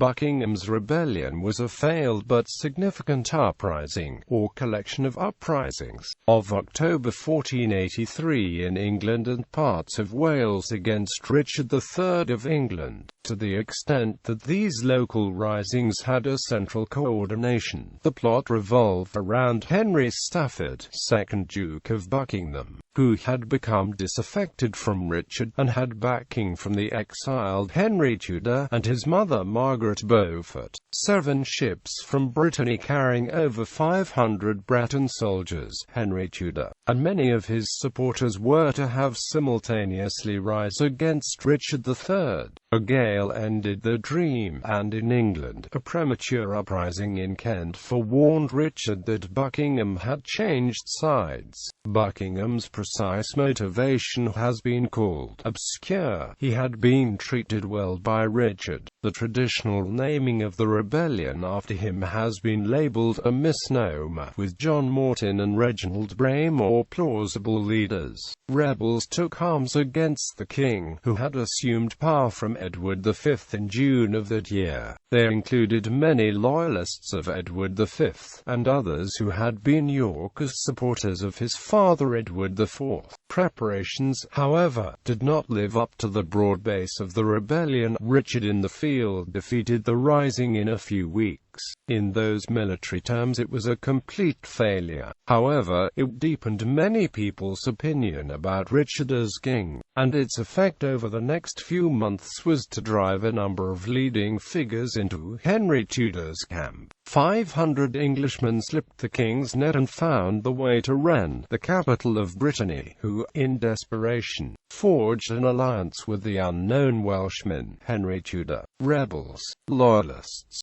Buckingham's rebellion was a failed but significant uprising, or collection of uprisings, of October 1483 in England and parts of Wales against Richard III of England. To the extent that these local risings had a central coordination, the plot revolved around Henry Stafford, 2nd Duke of Buckingham, who had become disaffected from Richard, and had backing from the exiled Henry Tudor, and his mother Margaret Beaufort.Seven ships from Brittany carrying over 500 Bretton soldiers. Henry Tudor, and many of his supporters were to have simultaneously rise against Richard III. A gale ended the dream, and in England, a premature uprising in Kent forewarned Richard that Buckingham had changed sides. Buckingham's precise motivation has been called obscure. He had been treated well by Richard. The traditional naming of the rebellion after him has been labelled a misnomer, with John Morton and Reginald Bray more plausible leaders. Rebels took arms against the king, who had assumed power from Edward V in June of that year. They included many loyalists of Edward V, and others who had been Yorkist supporters of his father Edward IV. Preparations, however, did not live up to the broad base of the rebellion. Richard in the field defeated the rising in a few weeks. In those military terms it was a complete failure. However, it deepened many people's opinion about Richard as king, and its effect over the next few months was to drive a number of leading figures into Henry Tudor's camp. 500 Englishmen slipped the king's net and found the way to Rennes, the capital of Brittany, who, in desperation, forged an alliance with the unknown Welshmen. Henry Tudor. Rebels, loyalists,